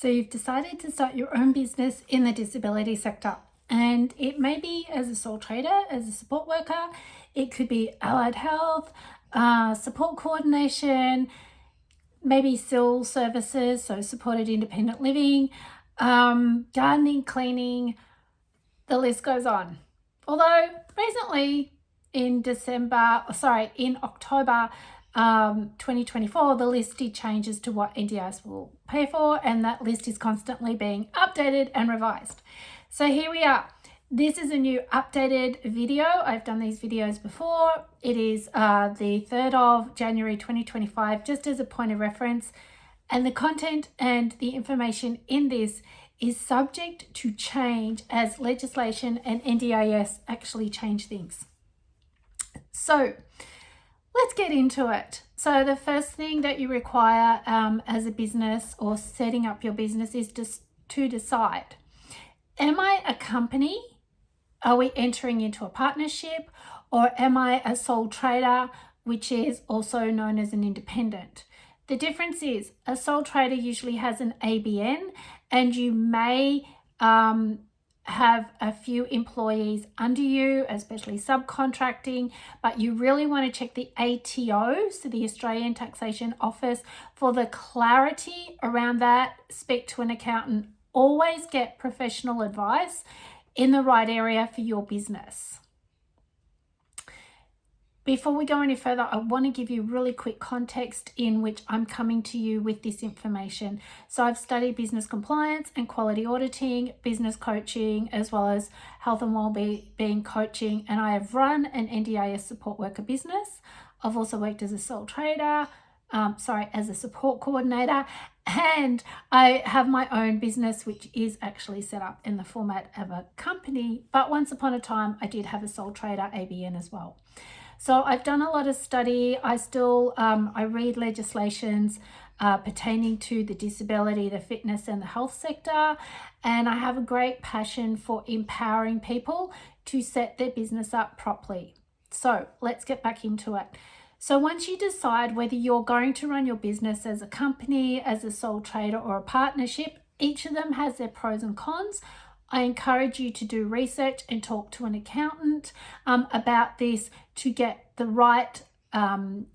So you've decided to start your own business in the disability sector, and it may be as a sole trader, as a support worker. It could be allied health, support coordination, maybe SIL services, so supported independent living, gardening, cleaning, the list goes on. Although recently in October 2024, the list did change as to what NDIS will pay for, and that list is constantly being updated and revised. So here we are. This is a new updated video. I've done these videos before. It is the 3rd of January 2025, just as a point of reference. And the content and the information in this is subject to change as legislation and NDIS actually change things. So let's get into it. So the first thing that you require as a business or setting up your business is just to decide, am I a company? Are we entering into a partnership? Or am I a sole trader, which is also known as an independent? The difference is a sole trader usually has an ABN, and you may have a few employees under you, especially subcontracting, but you really want to check the ATO, so the Australian Taxation Office, for the clarity around that. Speak to an accountant. Always get professional advice in the right area for your business. Before we go any further, I want to give you really quick context in which I'm coming to you with this information. So I've studied business compliance and quality auditing, business coaching, as well as health and wellbeing coaching, and I have run an NDIS support worker business. I've also worked as a sole trader, as a support coordinator, and I have my own business, which is actually set up in the format of a company. But once upon a time, I did have a sole trader ABN as well. So I've done a lot of study. I read legislations pertaining to the disability, the fitness and the health sector. And I have a great passion for empowering people to set their business up properly. So let's get back into it. So once you decide whether you're going to run your business as a company, as a sole trader or a partnership, each of them has their pros and cons. I encourage you to do research and talk to an accountant about this to get the right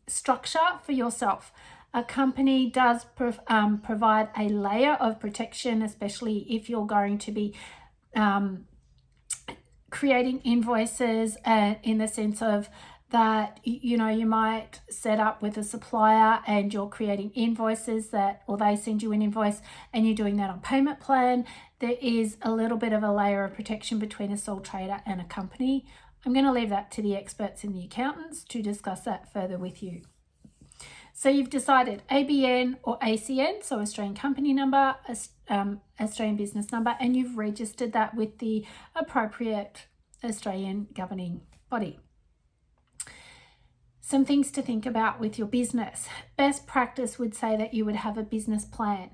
structure for yourself. A company does provide a layer of protection, especially if you're going to be creating invoices in the sense of that, you might set up with a supplier and you're creating invoices or they send you an invoice and you're doing that on payment plan. There is a little bit of a layer of protection between a sole trader and a company. I'm going to leave that to the experts and the accountants to discuss that further with you. So you've decided ABN or ACN, so Australian company number, Australian business number, and you've registered that with the appropriate Australian governing body. Some things to think about with your business. Best practice would say that you would have a business plan.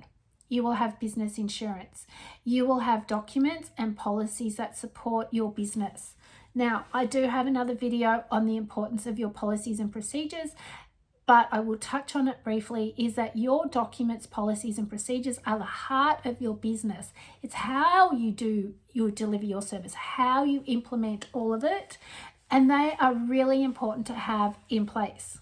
You will have business insurance. You will have documents and policies that support your business. Now, I do have another video on the importance of your policies and procedures, but I will touch on it briefly, is that your documents, policies and procedures are the heart of your business. It's how you deliver your service, how you implement all of it. And they are really important to have in place.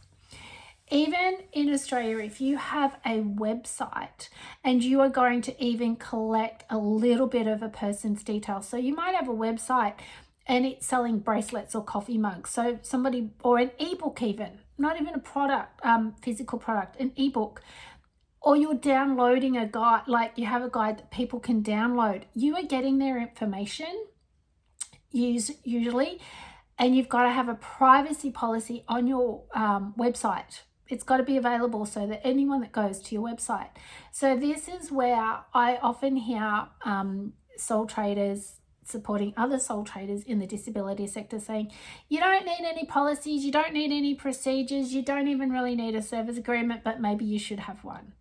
Even in Australia, if you have a website and you are going to even collect a little bit of a person's details. So you might have a website and it's selling bracelets or coffee mugs. So somebody, or an ebook even, not even a product, physical product, an ebook. Or you're downloading a guide, like you have a guide that people can download. You are getting their information usually. And you've got to have a privacy policy on your website. It's got to be available so that anyone that goes to your website. So this is where I often hear sole traders supporting other sole traders in the disability sector saying, you don't need any policies, you don't need any procedures, you don't even really need a service agreement, but maybe you should have one.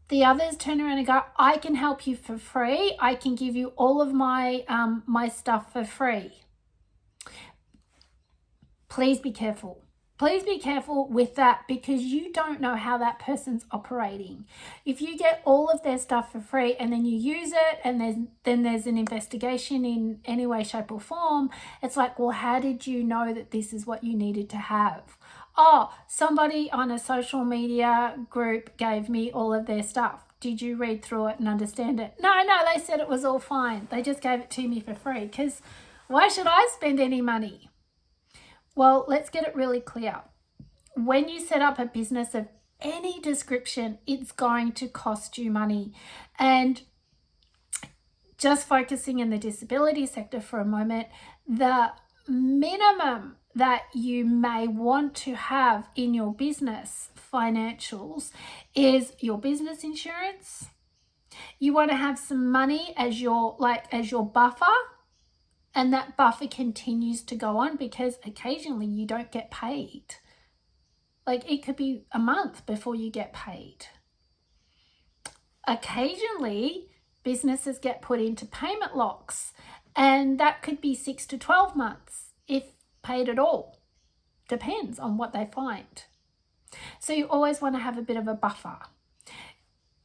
The others turn around and go, I can help you for free. I can give you all of my my stuff for free. Please be careful. Please be careful with that because you don't know how that person's operating. If you get all of their stuff for free and then you use it and there's an investigation in any way, shape or form, it's like, well, how did you know that this is what you needed to have? Oh, somebody on a social media group gave me all of their stuff. Did you read through it and understand it? No, they said it was all fine. They just gave it to me for free because why should I spend any money? Well, let's get it really clear. When you set up a business of any description, it's going to cost you money. And just focusing in the disability sector for a moment, the minimum that you may want to have in your business financials is your business insurance. You want to have some money as your buffer. And that buffer continues to go on because occasionally you don't get paid. Like it could be a month before you get paid. Occasionally, businesses get put into payment locks, and that could be 6 to 12 months if paid at all. Depends on what they find. So you always want to have a bit of a buffer.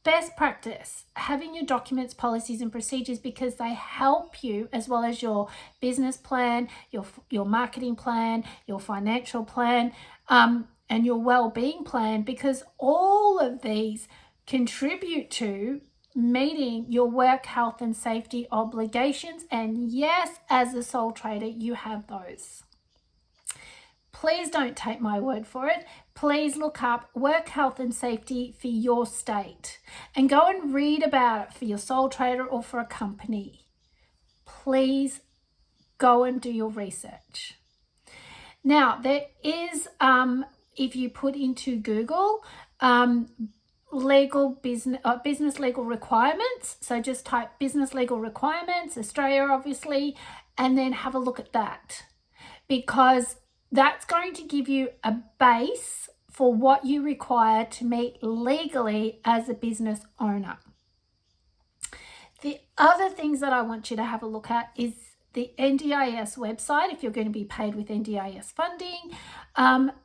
Best practice, having your documents, policies and procedures because they help you as well as your business plan, your marketing plan, your financial plan, and your well-being plan, because all of these contribute to meeting your work health and safety obligations. And yes, as a sole trader, you have those. Please don't take my word for it. Please look up work health and safety for your state and go and read about it for your sole trader or for a company. Please go and do your research. Now, there is, if you put into Google, business legal requirements. So just type business legal requirements, Australia obviously, and then have a look at that because that's going to give you a base for what you require to meet legally as a business owner. The other things that I want you to have a look at is the NDIS website if you're going to be paid with NDIS funding,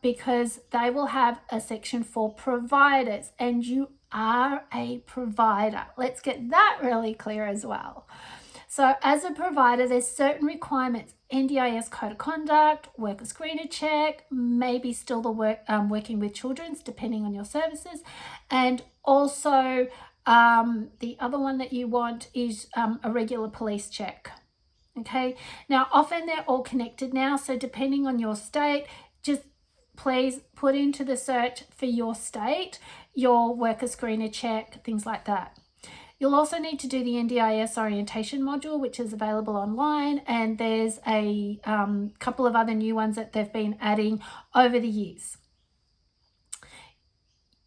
because they will have a section for providers and you are a provider. Let's get that really clear as well. So as a provider, there's certain requirements, NDIS code of conduct, worker screener check, maybe still the working with children's depending on your services. And also the other one that you want is a regular police check. Okay, now often they're all connected now. So depending on your state, just please put into the search for your state, your worker screener check, things like that. You'll also need to do the NDIS orientation module, which is available online, and there's a couple of other new ones that they've been adding over the years.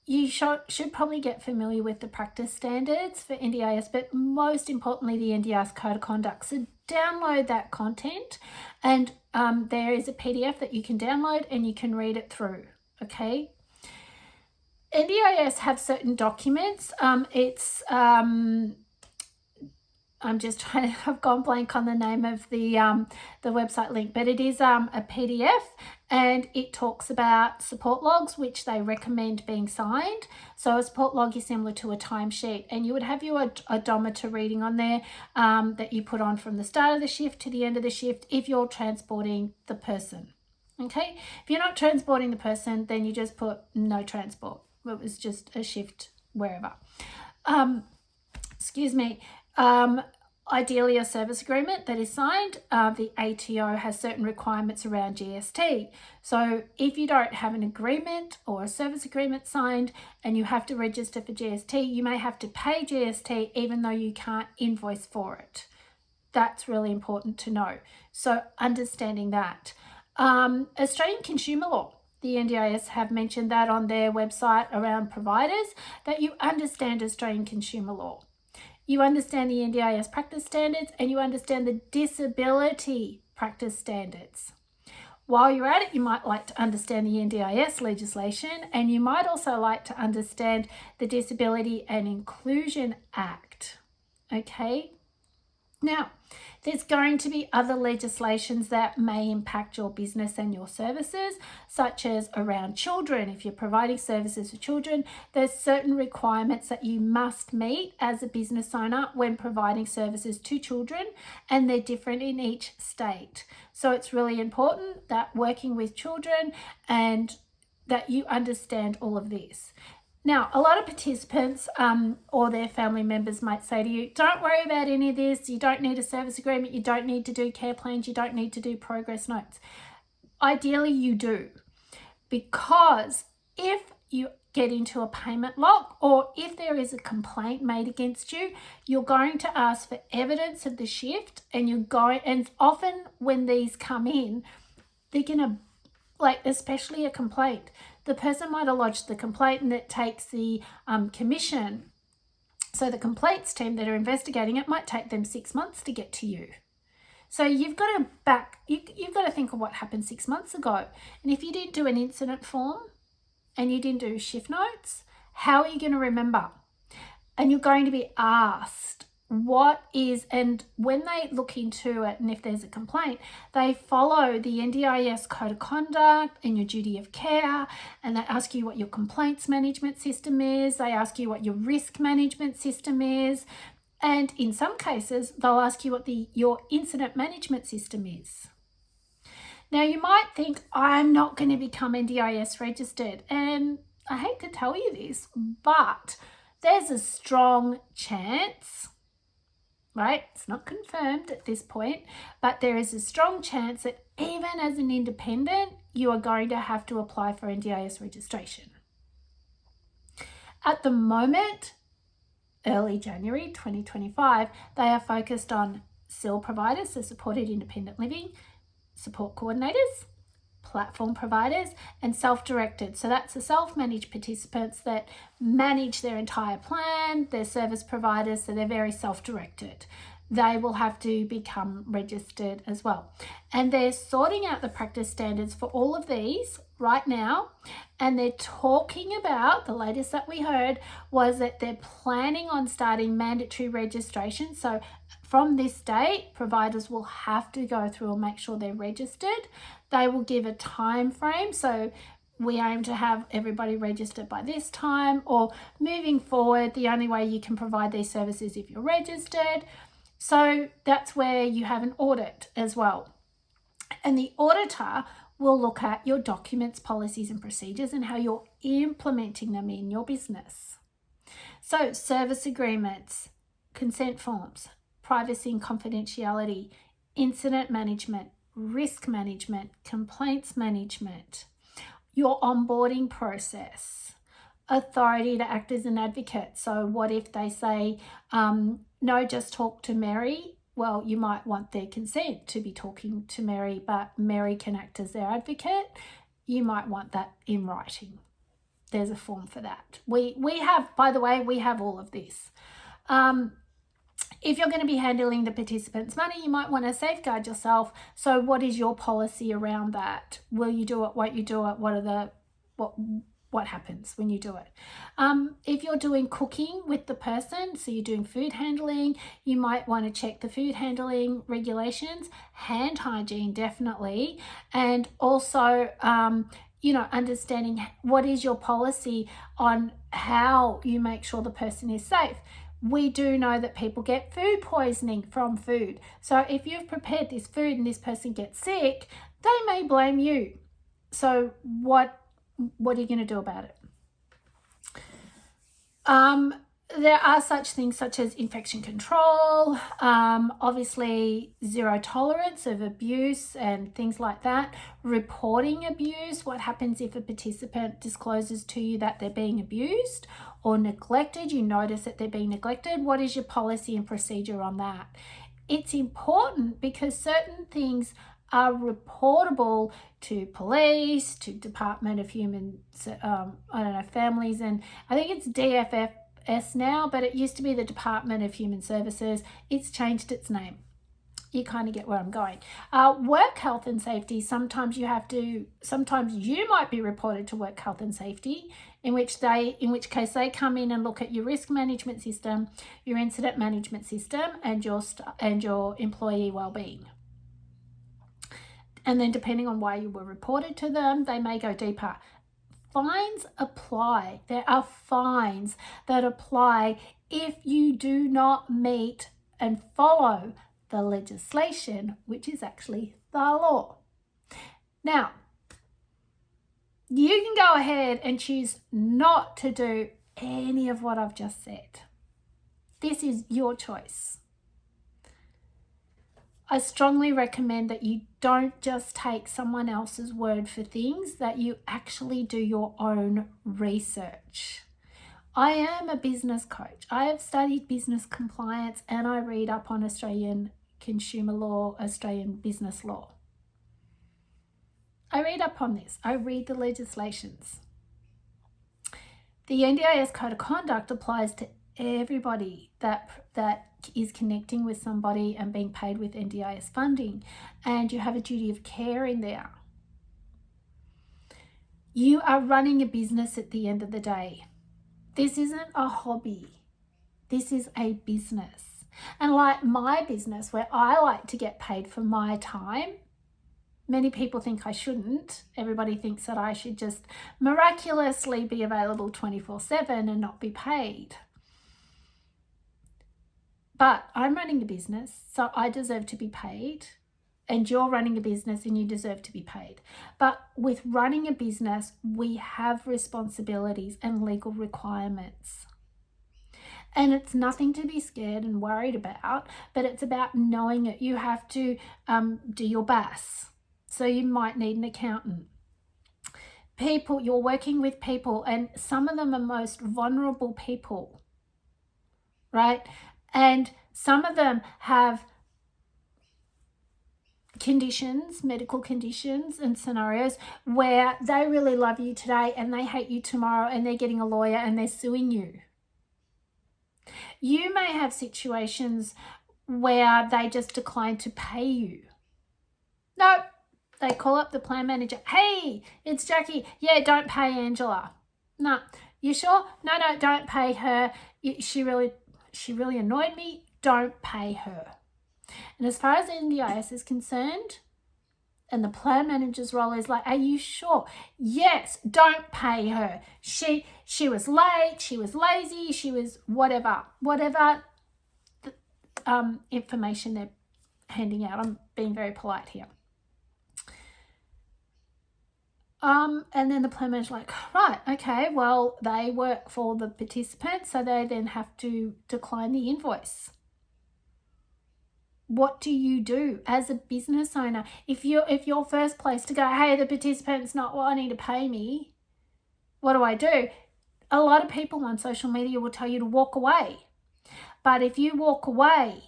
You should probably get familiar with the practice standards for NDIS, but most importantly, the NDIS code of conduct. So download that content, and there is a PDF that you can download and you can read it through, okay? NDIS have certain documents. I'm just trying to, I've gone blank on the name of the website link, but it is a PDF and it talks about support logs, which they recommend being signed. So a support log is similar to a timesheet, and you would have your odometer reading on there that you put on from the start of the shift to the end of the shift if you're transporting the person. Okay, if you're not transporting the person, then you just put no transport. It was just a shift wherever. Ideally a service agreement that is signed. The ATO has certain requirements around GST. So if you don't have an agreement or a service agreement signed and you have to register for GST, you may have to pay GST even though you can't invoice for it. That's really important to know. So understanding that. Australian consumer law. The NDIS have mentioned that on their website around providers, that you understand Australian consumer law. You understand the NDIS practice standards and you understand the disability practice standards. While you're at it, you might like to understand the NDIS legislation, and you might also like to understand the Disability and Inclusion Act. Okay? Now, there's going to be other legislations that may impact your business and your services, such as around children. If you're providing services for children, there's certain requirements that you must meet as a business owner when providing services to children, and they're different in each state. So it's really important that working with children and that you understand all of this. Now, a lot of participants or their family members might say to you, don't worry about any of this. You don't need a service agreement. You don't need to do care plans. You don't need to do progress notes. Ideally, you do, because if you get into a payment lock or if there is a complaint made against you, you're going to ask for evidence of the shift, and often when these come in, they're going to, especially a complaint, the person might have lodged the complaint and it takes the commission. So the complaints team that are investigating it might take them 6 months to get to you. So you've got to think of what happened 6 months ago. And if you didn't do an incident form and you didn't do shift notes, how are you going to remember? And you're going to be asked and when they look into it, and if there's a complaint, they follow the NDIS code of conduct and your duty of care, and they ask you what your complaints management system is, they ask you what your risk management system is, and in some cases, they'll ask you what your incident management system is. Now, you might think, I'm not going to become NDIS registered, and I hate to tell you this, but there's a strong chance, right? It's not confirmed at this point, but there is a strong chance that even as an independent, you are going to have to apply for NDIS registration. At the moment, early January 2025, they are focused on SIL providers, so supported independent living, support coordinators, platform providers, and self-directed. So that's the self-managed participants that manage their entire plan, their service providers, so they're very self-directed. They will have to become registered as well. And they're sorting out the practice standards for all of these right now. And they're talking about, the latest that we heard was that they're planning on starting mandatory registration. So from this date, providers will have to go through and make sure they're registered. They will give a time frame. So we aim to have everybody registered by this time, or moving forward, the only way you can provide these services if you're registered. So that's where you have an audit as well. And the auditor will look at your documents, policies, and procedures and how you're implementing them in your business. So service agreements, consent forms, privacy and confidentiality, incident management, risk management, complaints management, your onboarding process, authority to act as an advocate. So what if they say, no, just talk to Mary? Well, you might want their consent to be talking to Mary, but Mary can act as their advocate. You might want that in writing. There's a form for that. We have, by the way, we have all of this. If you're going to be handling the participants' money, you might want to safeguard yourself. So what is your policy around that? Will you do it? Won't you do it? What happens when you do it? If you're doing cooking with the person, so you're doing food handling, you might want to check the food handling regulations, hand hygiene definitely, and also understanding what is your policy on how you make sure the person is safe. We do know that people get food poisoning from food. So if you've prepared this food and this person gets sick, they may blame you. So what are you going to do about it? There are such things such as infection control, obviously zero tolerance of abuse and things like that. Reporting abuse, what happens if a participant discloses to you that they're being abused or neglected, you notice that they're being neglected, what is your policy and procedure on that? It's important because certain things are reportable to police, to Department of Human, Families, and I think it's DFS now, but it used to be the Department of Human Services. It's changed its name. You kind of get where I'm going. Work health and safety, sometimes you might be reported to work health and safety, in which case they come in and look at your risk management system, your incident management system, and your employee well-being. And then depending on why you were reported to them, they may go deeper. Fines apply. There are fines that apply if you do not meet and follow the legislation, which is actually the law. Now, you can go ahead and choose not to do any of what I've just said. This is your choice. I strongly recommend that you don't just take someone else's word for things, that you actually do your own research. I am a business coach. I have studied business compliance and I read up on Australian consumer law, Australian business law. I read up on this. I read the legislations. The NDIS Code of Conduct applies to everybody that is connecting with somebody and being paid with NDIS funding, and you have a duty of care in there. You are running a business at the end of the day. This isn't a hobby. This is a business. And like my business, where I like to get paid for my time, many people think I shouldn't. Everybody thinks that I should just miraculously be available 24/7 and not be paid. But I'm running a business, so I deserve to be paid. And you're running a business and you deserve to be paid. But with running a business, we have responsibilities and legal requirements. And it's nothing to be scared and worried about, but it's about knowing it. You have to do your BAS. So you might need an accountant. People, you're working with people, and some of them are most vulnerable people, right? And some of them have conditions, medical conditions and scenarios where they really love you today and they hate you tomorrow, and they're getting a lawyer and they're suing you. You may have situations where they just decline to pay you. No, they call up the plan manager. Hey, it's Jackie. Yeah, don't pay Angela. No, you sure? No, don't pay her. She really annoyed me. Don't pay her. And as far as NDIS is concerned, and the plan manager's role is like, are you sure? Yes, don't pay her. She was late, she was lazy, she was whatever information they're handing out. I'm being very polite here. And then the plan manager's like, right, okay, well, they work for the participant, so they then have to decline the invoice. What do you do as a business owner? If your first place to go, hey, the participant's not wanting to pay me, what do I do? A lot of people on social media will tell you to walk away. But if you walk away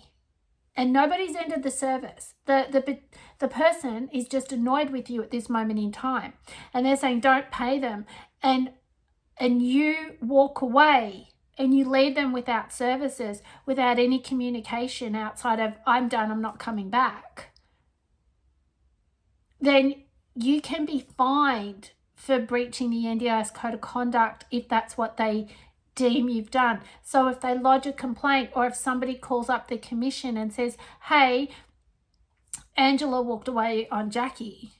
and nobody's ended the service, the person is just annoyed with you at this moment in time, and they're saying don't pay them, and you walk away, and you leave them without services, without any communication outside of, I'm done, I'm not coming back, then you can be fined for breaching the NDIS Code of Conduct if that's what they deem you've done. So if they lodge a complaint, or if somebody calls up the commission and says, hey, Angela walked away on Jackie,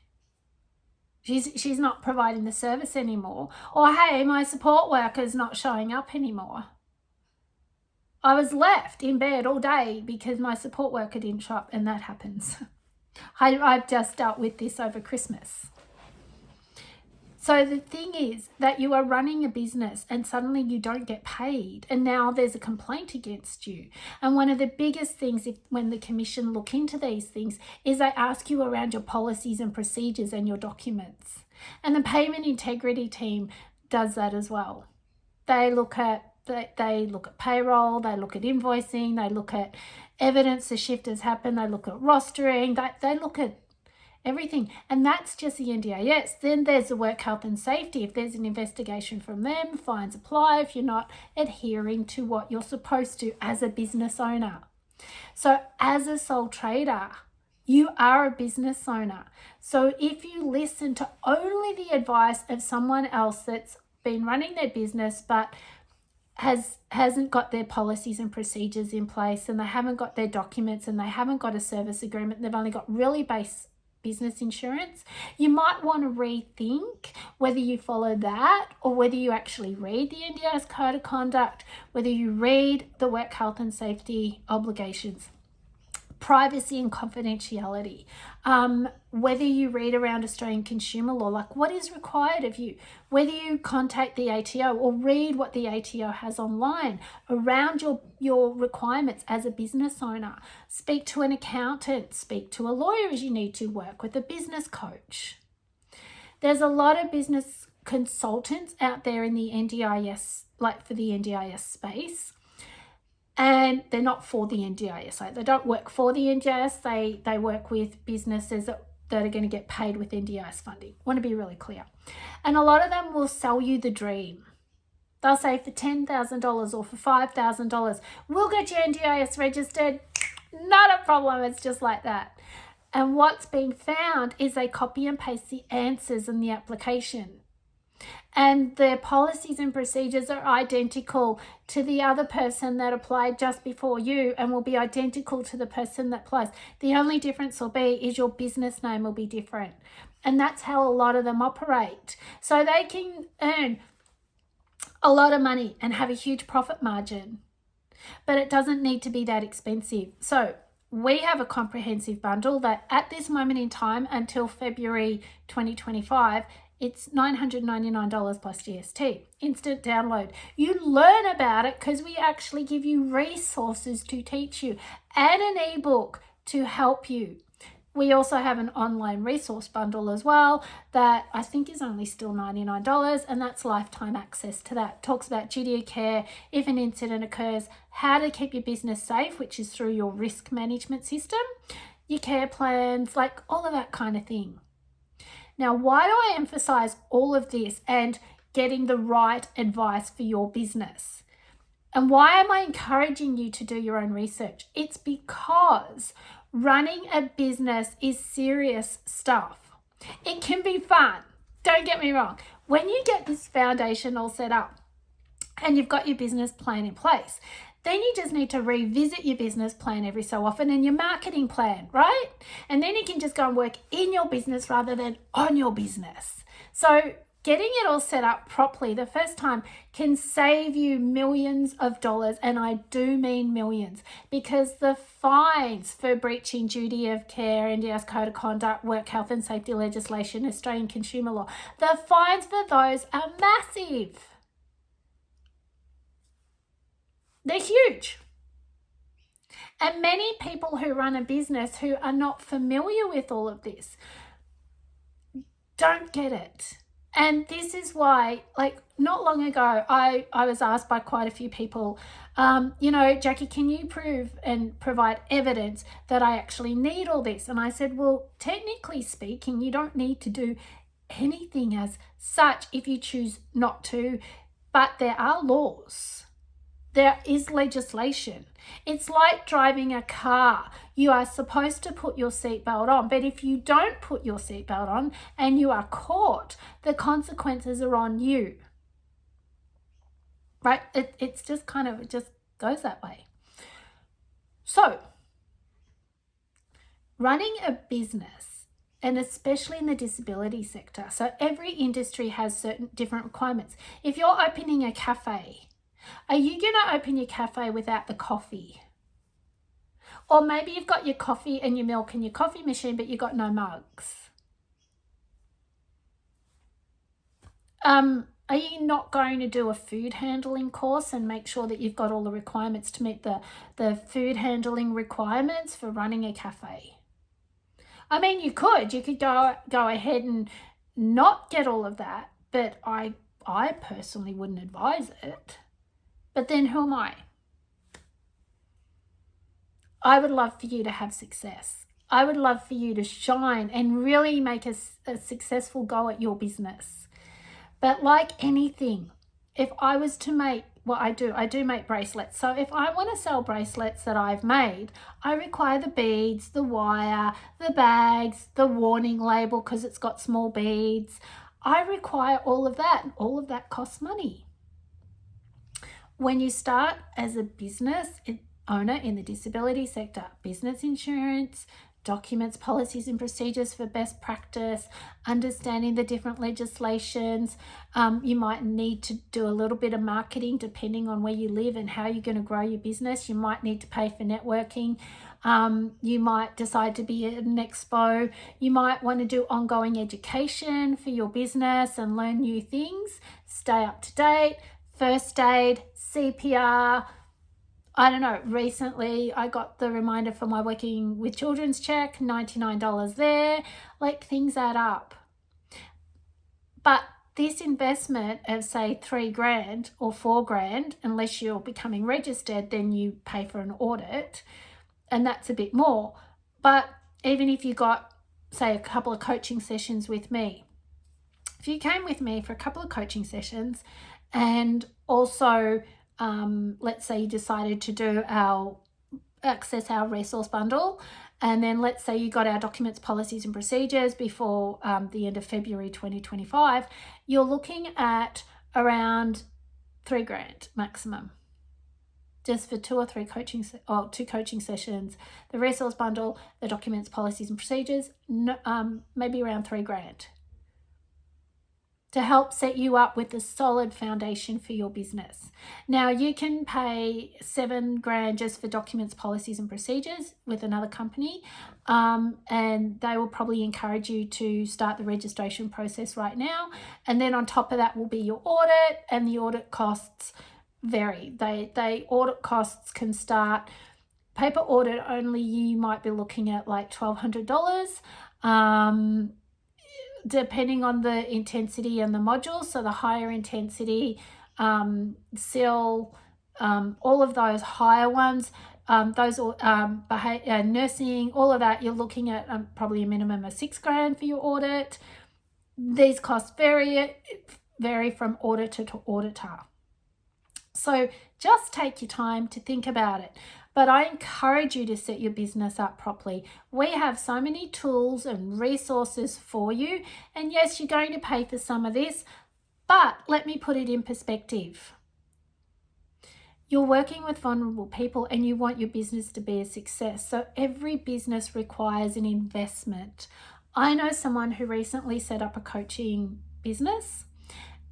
she's not providing the service anymore, or hey, my support worker's not showing up anymore. I was left in bed all day because my support worker didn't show up, and that happens. I've just dealt with this over Christmas. So the thing is that you are running a business and suddenly you don't get paid, and now there's a complaint against you. And one of the biggest things when the commission look into these things is they ask you around your policies and procedures and your documents. And the payment integrity team does that as well. They look at payroll, they look at invoicing, they look at evidence the shift has happened, they look at rostering, they look at everything. And that's just the NDIS. Then there's the work health and safety. If there's an investigation from them, fines apply if you're not adhering to what you're supposed to as a business owner. So as a sole trader, you are a business owner. So if you listen to only the advice of someone else that's been running their business but hasn't got their policies and procedures in place, and they haven't got their documents, and they haven't got a service agreement, they've only got really base business insurance, you might want to rethink whether you follow that or whether you actually read the NDIS Code of Conduct, whether you read the work health and safety obligations, privacy and confidentiality, whether you read around Australian consumer law, like what is required of you, whether you contact the ATO or read what the ATO has online around your requirements as a business owner. Speak to an accountant, speak to a lawyer as you need to, work with a business coach. There's a lot of business consultants out there in the NDIS, like for the NDIS space. And they're not for the NDIS. Like they don't work for the NDIS. They work with businesses that are going to get paid with NDIS funding. Want to be really clear. And a lot of them will sell you the dream. They'll say for $10,000 or for $5,000, we'll get you NDIS registered. Not a problem. It's just like that. And what's being found is they copy and paste the answers in the application. And their policies and procedures are identical to the other person that applied just before you, and will be identical to the person that applies. The only difference will be is your business name will be different. And that's how a lot of them operate. So they can earn a lot of money and have a huge profit margin, but it doesn't need to be that expensive. So we have a comprehensive bundle that at this moment in time until February 2025, it's $999 plus GST, instant download. You learn about it because we actually give you resources to teach you and an ebook to help you. We also have an online resource bundle as well that I think is only still $99, and that's lifetime access to that. Talks about duty of care, if an incident occurs, how to keep your business safe, which is through your risk management system, your care plans, like all of that kind of thing. Now, why do I emphasize all of this and getting the right advice for your business? And why am I encouraging you to do your own research? It's because running a business is serious stuff. It can be fun. Don't get me wrong. When you get this foundation all set up and you've got your business plan in place, then you just need to revisit your business plan every so often and your marketing plan, right? And then you can just go and work in your business rather than on your business. So getting it all set up properly the first time can save you millions of dollars, and I do mean millions, because the fines for breaching duty of care, NDIS Code of Conduct, work health and safety legislation, Australian consumer law, the fines for those are massive. They're huge. And many people who run a business who are not familiar with all of this don't get it. And this is why, like, not long ago, I was asked by quite a few people, Jackie, can you prove and provide evidence that I actually need all this? And I said, well, technically speaking, you don't need to do anything as such if you choose not to, but there are laws. There is legislation. It's like driving a car. You are supposed to put your seatbelt on, but if you don't put your seatbelt on and you are caught, the consequences are on you. Right? It just goes that way. So, running a business, and especially in the disability sector, so every industry has certain different requirements. If you're opening a cafe, are you going to open your cafe without the coffee? Or maybe you've got your coffee and your milk and your coffee machine, but you've got no mugs. Are you not going to do a food handling course and make sure that you've got all the requirements to meet the food handling requirements for running a cafe? I mean, you could go ahead and not get all of that, but I personally wouldn't advise it. But then who am I? I would love for you to have success. I would love for you to shine and really make a successful go at your business. But like anything, if I was to make what I do make bracelets. So if I want to sell bracelets that I've made, I require the beads, the wire, the bags, the warning label because it's got small beads. I require all of that, and all of that costs money. When you start as a business owner in the disability sector, business insurance, documents, policies and procedures for best practice, understanding the different legislations. You might need to do a little bit of marketing depending on where you live and how you're going to grow your business. You might need to pay for networking. You might decide to be at an expo. You might want to do ongoing education for your business and learn new things, stay up to date, first aid, CPR. I don't know, recently I got the reminder for my Working with Children's check, $99 there, like things add up. But this investment of say $3,000 or $4,000, unless you're becoming registered, then you pay for an audit and that's a bit more. But even if you got say a couple of coaching sessions with me, if you came with me for a couple of coaching sessions and also let's say you decided to access our resource bundle, and then let's say you got our documents, policies and procedures before the end of February 2025, you're looking at around $3,000 maximum, just for two coaching sessions, the resource bundle, the documents, policies and procedures, maybe around $3,000. To help set you up with a solid foundation for your business. Now you can pay $7,000 just for documents, policies and procedures with another company, and they will probably encourage you to start the registration process right now. And then on top of that will be your audit, and the audit costs vary. Audit costs can start, paper audit only, you might be looking at like $1,200. Depending on the intensity and the modules. So the higher intensity, SIL, all of those higher ones, those nursing, all of that, you're looking at probably a minimum of $6,000 for your audit. These costs vary from auditor to auditor. So just take your time to think about it. But I encourage you to set your business up properly. We have so many tools and resources for you. And yes, you're going to pay for some of this, but let me put it in perspective. You're working with vulnerable people and you want your business to be a success. So every business requires an investment. I know someone who recently set up a coaching business.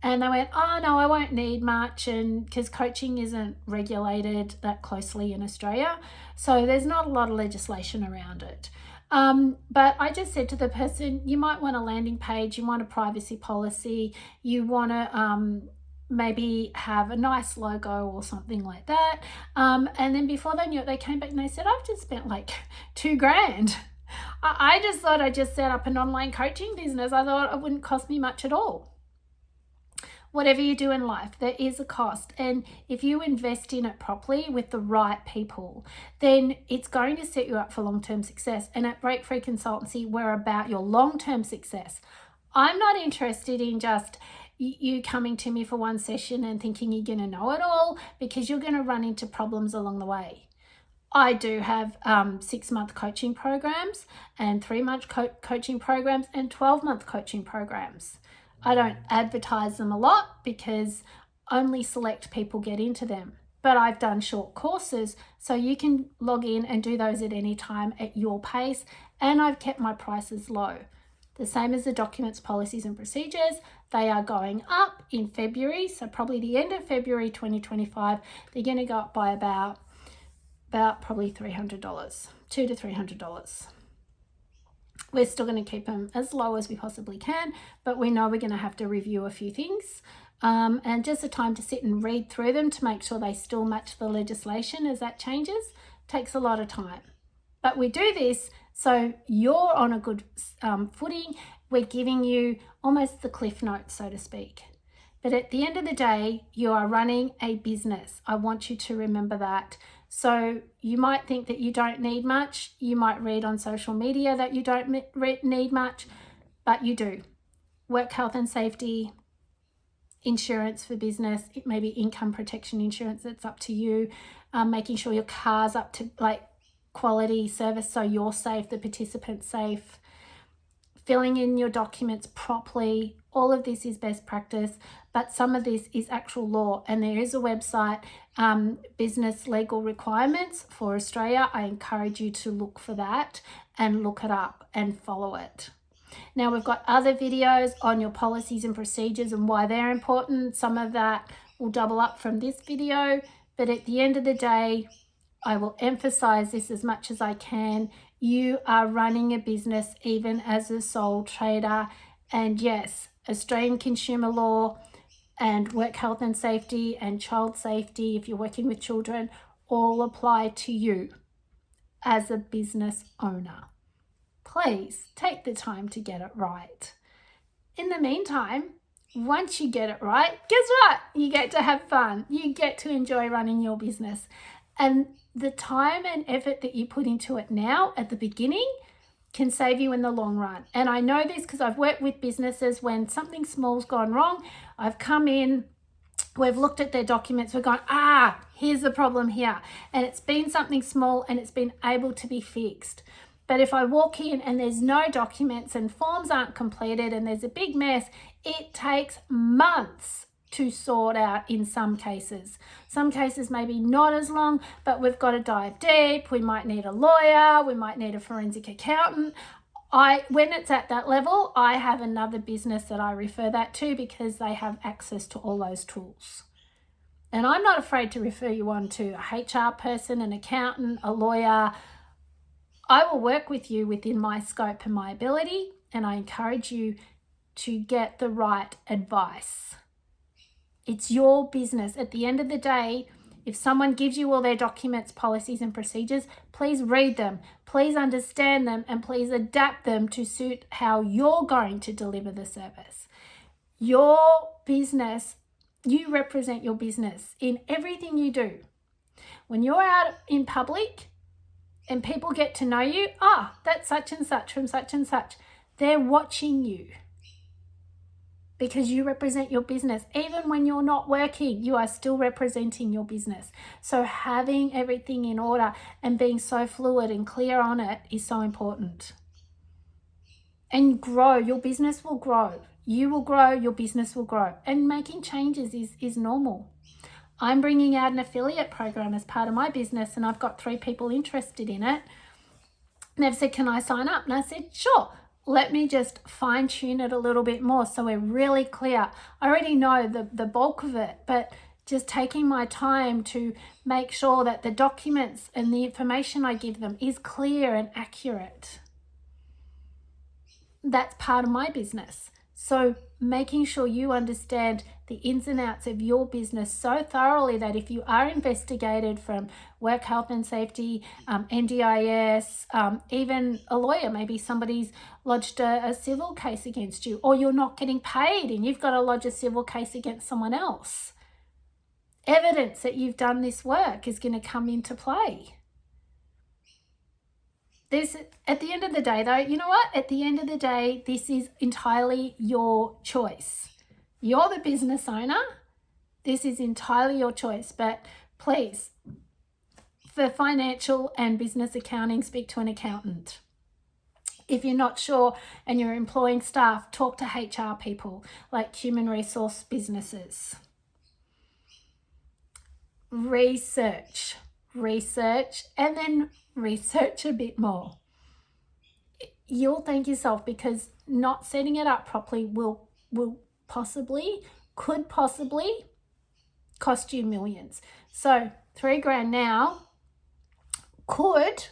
And they went, oh no, I won't need much, and because coaching isn't regulated that closely in Australia, so there's not a lot of legislation around it. But I just said to the person, you might want a landing page, you want a privacy policy, you want to maybe have a nice logo or something like that. And then before they knew it, they came back and they said, I've just spent like $2,000. I just thought I just set up an online coaching business. I thought it wouldn't cost me much at all. Whatever you do in life, there is a cost. And if you invest in it properly with the right people, then it's going to set you up for long-term success. And at Break Free Consultancy, we're about your long-term success. I'm not interested in just you coming to me for one session and thinking you're going to know it all, because you're going to run into problems along the way. I do have 6-month coaching programs and 3-month coaching programs and 12-month coaching programs. I don't advertise them a lot because only select people get into them. But I've done short courses, so you can log in and do those at any time at your pace. And I've kept my prices low. The same as the documents, policies and procedures. They are going up in February. So probably the end of February 2025, they're going to go up by about probably $300, $200 to $300. We're still going to keep them as low as we possibly can, but we know we're going to have to review a few things, and just a time to sit and read through them to make sure they still match the legislation as that changes. Takes a lot of time. But we do this so you're on a good footing. We're giving you almost the cliff notes, so to speak. But at the end of the day, you are running a business. I want you to remember that. So you might think that you don't need much. You might read on social media that you don't need much, but you do. Work health and safety, insurance for business, it may be income protection insurance, it's up to you. Making sure your car's up to like quality service so you're safe, the participant's safe. Filling in your documents properly. All of this is best practice, but some of this is actual law, and there is a website, business legal requirements for Australia. I encourage you to look for that and look it up and follow it. Now we've got other videos on your policies and procedures and why they're important. Some of that will double up from this video, but at the end of the day, I will emphasize this as much as I can. You are running a business even as a sole trader. And yes, Australian consumer law and work health and safety and child safety, if you're working with children, all apply to you as a business owner. Please take the time to get it right. In the meantime, once you get it right, guess what? You get to have fun. You get to enjoy running your business. And the time and effort that you put into it now at the beginning can save you in the long run. And I know this because I've worked with businesses when something small's gone wrong. I've come in, we've looked at their documents, we've gone, here's the problem here. And it's been something small and it's been able to be fixed. But if I walk in and there's no documents and forms aren't completed and there's a big mess, it takes months to sort out in some cases. Some cases maybe not as long, but we've got to dive deep. We might need a lawyer, we might need a forensic accountant. When it's at that level, I have another business that I refer that to because they have access to all those tools. And I'm not afraid to refer you on to a HR person, an accountant, a lawyer. I will work with you within my scope and my ability, and I encourage you to get the right advice. It's your business. At the end of the day, if someone gives you all their documents, policies and procedures, please read them, please understand them, and please adapt them to suit how you're going to deliver the service. Your business, you represent your business in everything you do. When you're out in public and people get to know you, that's such and such from such and such, they're watching you. Because you represent your business. Even when you're not working, you are still representing your business. So having everything in order and being so fluid and clear on it is so important. And grow. Your business will grow. You will grow, your business will grow. And making changes is normal. I'm bringing out an affiliate program as part of my business, and I've got 3 people interested in it. And they've said, can I sign up? And I said, sure. Let me just fine tune it a little bit more so we're really clear. I already know the bulk of it, but just taking my time to make sure that the documents and the information I give them is clear and accurate. That's part of my business. So making sure you understand the ins and outs of your business so thoroughly that if you are investigated from work health and safety, NDIS, even a lawyer, maybe somebody's lodged a civil case against you, or you're not getting paid and you've got to lodge a civil case against someone else. Evidence that you've done this work is going to come into play. At the end of the day, though, you know what? At the end of the day, this is entirely your choice. You're the business owner. This is entirely your choice. But please, for financial and business accounting, speak to an accountant. If you're not sure and you're employing staff, talk to HR people like human resource businesses. Research, and then research a bit more. You'll thank yourself because not setting it up properly could possibly cost you millions. So $3,000 now could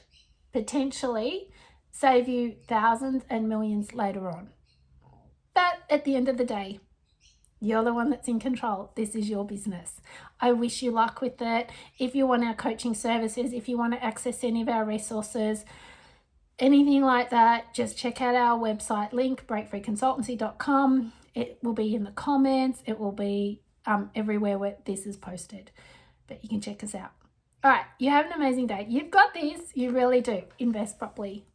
potentially save you thousands and millions later on. But at the end of the day, you're the one that's in control. This is your business. I wish you luck with it. If you want our coaching services, if you want to access any of our resources, anything like that, just check out our website link, breakfreeconsultancy.com. It will be in the comments. It will be everywhere where this is posted. But you can check us out. All right, you have an amazing day. You've got this. You really do. Invest properly.